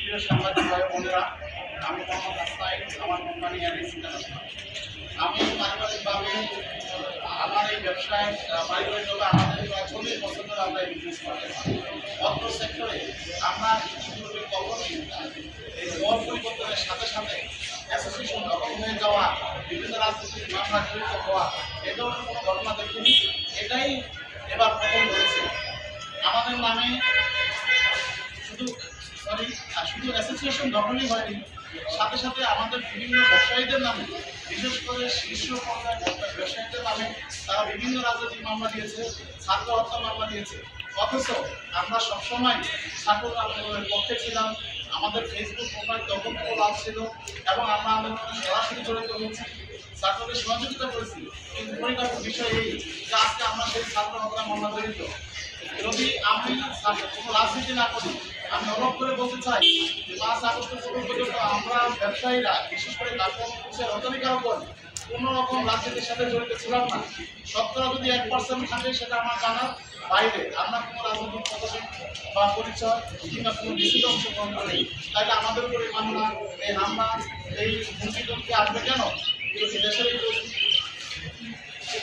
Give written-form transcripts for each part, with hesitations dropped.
প্রিয় সাংবাদিক ভাই বোনেরা, আমি মোহাম্মদ হাসান, আমার কোম্পানি অ্যাডিস ইন্টারন্যাশনাল। আমি পারিবারিকভাবে আমার এই ব্যবসায় পারিবারিকভাবে আমাদের প্রায় 40 বছর ধরে আমরা এই বিজনেস করতেছি। অর্থ সেক্টরে আমরা ইতিপূর্বে কখনোই এই দর পরিবর্তনের সাথে সাথে অ্যাসোসিয়েশন গঠন হয়ে যাওয়া, বিভিন্ন রাজনৈতিক মামলা জড়িত হওয়া, এ ধরনের কোনো ঘটনা দেখিনি। এটাই এবার প্রথম হয়েছে। আমাদের নামে শুধু অ্যাসোসিয়েশন গঠনই হয়নি, সাথে সাথে আমাদের বিভিন্ন ব্যবসায়ীদের নামে, বিশেষ করে শীর্ষ পর্যায়ের ব্যবসায়ীদের নামে তারা বিভিন্ন রাজনৈতিক মামলা দিয়েছে, ছাত্র হত্যা মামলা দিয়েছে। অথচ আমরা সবসময় ছাত্র আন্দোলনের পক্ষে ছিলাম। আমাদের ফেসবুক প্রোফাইল তখন খোলা ছিল এবং আমরা আন্দোলনে সরাসরি জড়িত হয়েছি, ছাত্রদের সহযোগিতা করেছি। কিন্তু পরিণত বিষয় এই যে আজকে আমরা সেই ছাত্র হত্যা মামলা জড়িত। যদি আমি কোনো রাজনীতি না করি, আমি অনুরোধ করে বলতে চাই যে 5 আগস্ট পর্যন্ত আমরা ব্যবসায়ীরা, বিশেষ করে কার্যক্রমের রপ্তানিকারক কোনো রকম রাজনীতির সাথে জড়িত ছিলাম না। শতকরা যদি 1% থাকে সেটা আমার জানার বাইরে। আমরা কোনো রাজনৈতিক পদক্ষেপ বা পরিচয় কিংবা কোনো মিছিলে অংশগ্রহণ করি। তাহলে আমাদের উপরে মামলা, এই হামলা, এই হুমকি আসবে কেন? যদি দেশের এই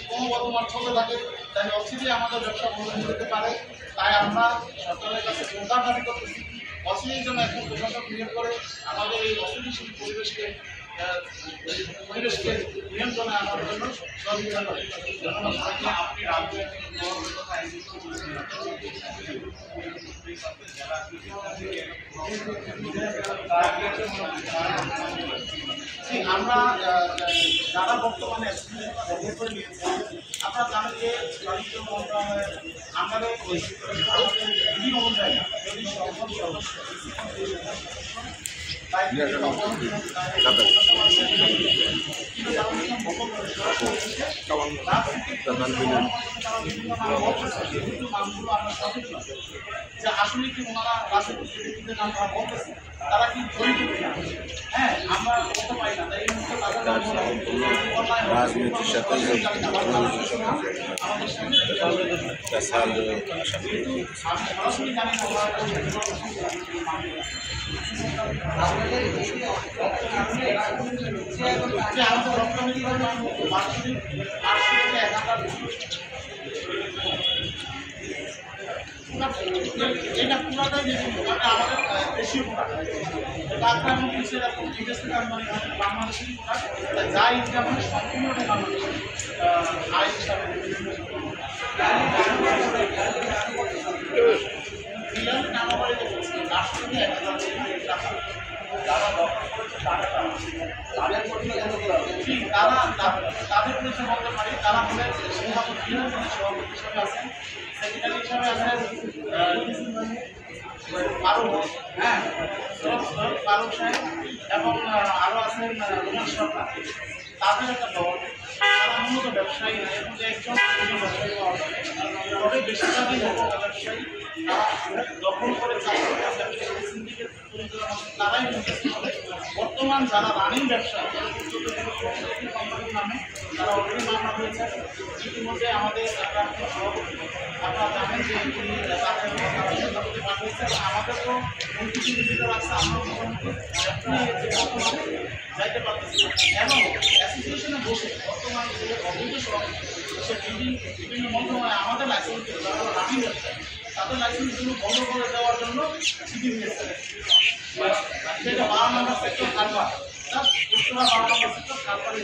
ক্রমবর্ধমান চলতে থাকে তাহলে অচিরেই আমাদের ব্যবসা বন্ধ হয়ে যেতে পারে। তাই আমরা সরকারের কাছে প্রদান দাবি করতেছি, অচিরেই যেন এখন প্রশাসন নিয়োগ করে আমাদের এই অস্থিতিশীল পরিবেশকে নিয়ন্ত্রণে আনার জন্য সহযোগিতা করে। আপনি আমরা যারা বর্তমানে গ্রহণ করে নিয়েছি, আপনারা জানেন যে বাণিজ্য মন্ত্রণালয়ের আমাদের বিধি অনুযায়ী যদি সকল সদস্য আসলে কি ওনারা রাজনীতির নাম বলতেছে, তারা কি জড়িত কিনা? হ্যাঁ, আমরা বলতে পারি না। তাই এই মুহূর্তে রাজনীতির সাথে সরাসরি জানি না যে আমাদের রপ্তানি বার্ষিক 800 থেকে 1000 এটা পুরাটাই মানে আমাদের দেশীয় প্রোডাক্ট। টাকা এবং কিসের এখন বিদেশ থেকে মানে বাংলাদেশি প্রোডাক্ট, যা ইনকাম হয় সম্পূর্ণটা বাংলাদেশের আয় হিসাবে নামাবাড়িতে বলছি 800 থেকে 1000 টাকা যারা দখল করেছে তাদের পরিচয় বলতে পারি। তারা হলেন সভাপতি হিসাবে আছেন, সেক্রেটারি হিসাবে আছেন ফারুক, হ্যাঁ ফারুক সাহেব, এবং আরও আছেন রোমান সরকার। তাদের একটা দল, তারা মূলত ব্যবসায়ী না, এবং যে একজন ব্যবসায়ী পাওয়া যাবে, তবে বেশিরভাগই ব্যবসায়ী দখল করে সিন্ডিকেট তারাই বর্তমান যারা রানিং ব্যবসা কোম্পানির নামে তারা অলরেডি মামলা হয়েছে। ইতিমধ্যে আমাদের আপনারা জানেন যে পাঠিয়েছে, আমাদের তো রাখছে, আমরা যাইতে পারতেছি এবং অ্যাসোসিয়েশনে বসে বর্তমান যে অবৈধ সে বিভিন্ন মন্ত্রণালয় আমাদের লাইসেন্স যারা রানিং ব্যবসা তাদের লাইসেন্সগুলো বন্ধ করে দেওয়ার জন্য চিঠি দিয়েছে। সেটা 12 নম্বর সেক্টর খালপার, উত্তরা 12 নম্বর সেক্টর খালপারই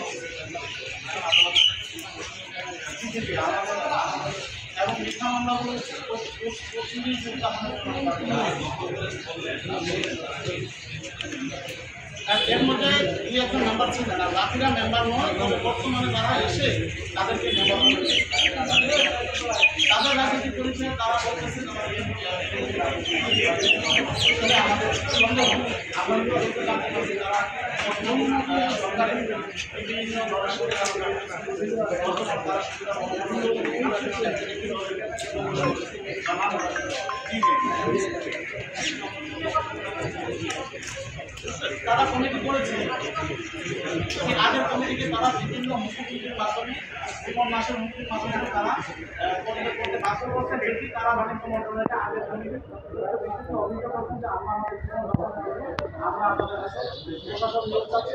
এবং মিথ্যা মামলাগুলো এর মধ্যে 2-1 মেম্বার ছিলেন, আর বাকিরা মেম্বার নয়। তবে বর্তমানে যারা এসে তাদেরকে মেম্বার করেছে, তাদের রাজনীতি পরিচয় তারা বলতেছে আমাদের সন্দেহ। আমরা তারা এবং সরকারের বিভিন্ন ধরনের তারা কমিটি করেছে। আগের কমিটিকে তারা বিভিন্ন মুক্তির মাধ্যমে জীবন মাসের মুক্তির মাধ্যমে তারা করতে করতে 5 বছর বেশি তারা বাণিজ্য মন্ত্রণালয়কে আগের কমিটি অভিজ্ঞতা হচ্ছে যে আমরা আমাদের প্রশাসন নিয়োগ চাচ্ছি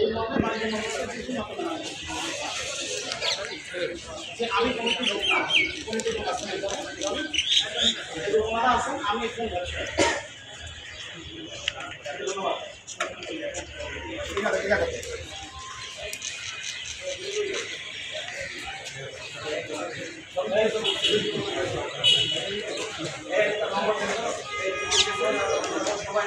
এই মধ্যে বাণিজ্য মন্ত্রণালয় কিছু মন্ত্রণালয় যে আমি কমিটি লোক না কমিটি লোক আছেন ওনারা আছেন আমি একজন ব্যবসায়ী। ধন্যবাদ। ঠিক আছে ঠিক আছে। সবাই